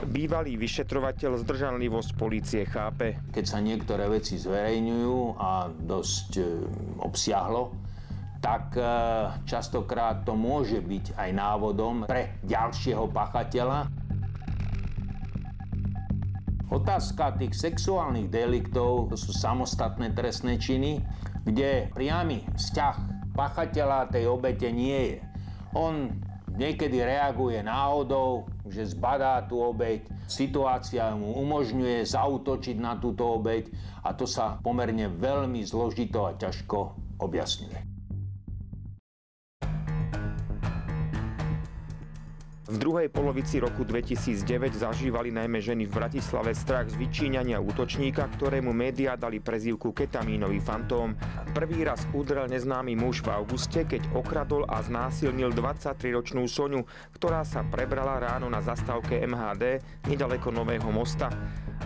Bývalý vyšetrovateľ zdržanlivosť polície chápe. Keď sa niektoré veci zverejňujú a dosť obsiahlo, tak častokrát to môže byť aj návodom pre ďalšieho pachateľa. Otázka tých sexuálnych deliktov, to sú samostatné trestné činy, kde priamy vzťah pachateľa tej obete nie je. On niekedy reaguje náhodou, že zbadá tú obeť, situácia mu umožňuje zaútočiť na túto obeť a to sa pomerne veľmi zložito a ťažko objasňuje. V druhej polovici roku 2009 zažívali najmä ženy v Bratislave strach z vyčíňania útočníka, ktorému médiá dali prezývku ketamínový fantóm. Prvý raz udrel neznámy muž v auguste, keď okradol a znásilnil 23-ročnú Soňu, ktorá sa prebrala ráno na zastávke MHD nedaleko Nového Mosta.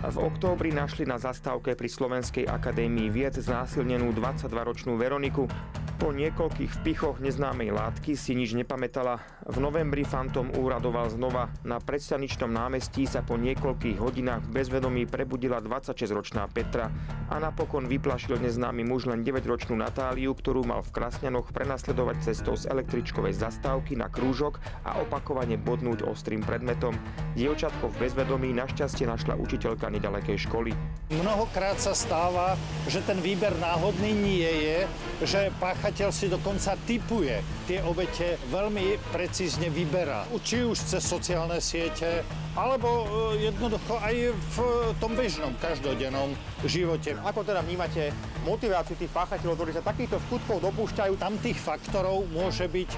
V októbri našli na zastávke pri Slovenskej akadémii vied znásilnenú 22-ročnú Veroniku. Po niekoľkých vpichoch neznámej látky si nič nepamätala. V novembri fantom úradoval znova. Na predstaničnom námestí sa po niekoľkých hodinách v bezvedomí prebudila 26-ročná Petra a napokon vyplašil neznámy muž len 9-ročnú Natáliu, ktorú mal v Krasňanoch prenasledovať cestou z električkovej zastávky na krúžok a opakovane bodnúť ostrým predmetom. Dievčatko v bezvedomí našťastie našla učiteľka nedalekej školy. Mnohokrát sa stáva, že ten výber náhodný nie je, že páchateľ si dokonca tipuje. Tie obete veľmi precízne vyberá. Či už cez sociálne siete, alebo jednoducho aj v tom bežnom, každodennom živote. Ako teda vnímate motiváciu tých páchateľov, ktorí sa takýchto skutkov dopúšťajú? Tam tých faktorov môže byť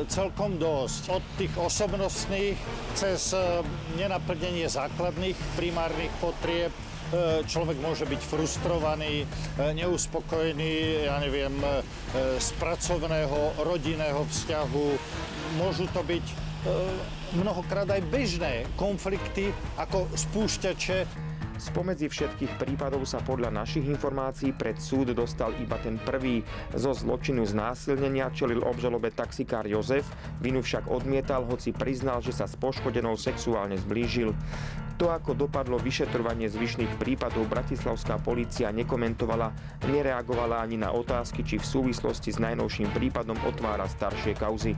celkom dosť. Od tých osobnostných cez nenaplnenie základných primárnych potrieb. Človek môže byť frustrovaný, neuspokojený, z pracovného, rodinného vzťahu. Môžu to byť mnohokrát aj bežné konflikty ako spúšťače. Spomedzi všetkých prípadov sa podľa našich informácií pred súd dostal iba ten prvý. Zo zločinu znásilnenia čelil obžalobe taxikár Jozef, vinu však odmietal, hoci priznal, že sa s poškodenou sexuálne zblížil. To, ako dopadlo vyšetrovanie zvyšných prípadov, bratislavská polícia nekomentovala, nereagovala ani na otázky, či v súvislosti s najnovším prípadom otvára staršie kauzy.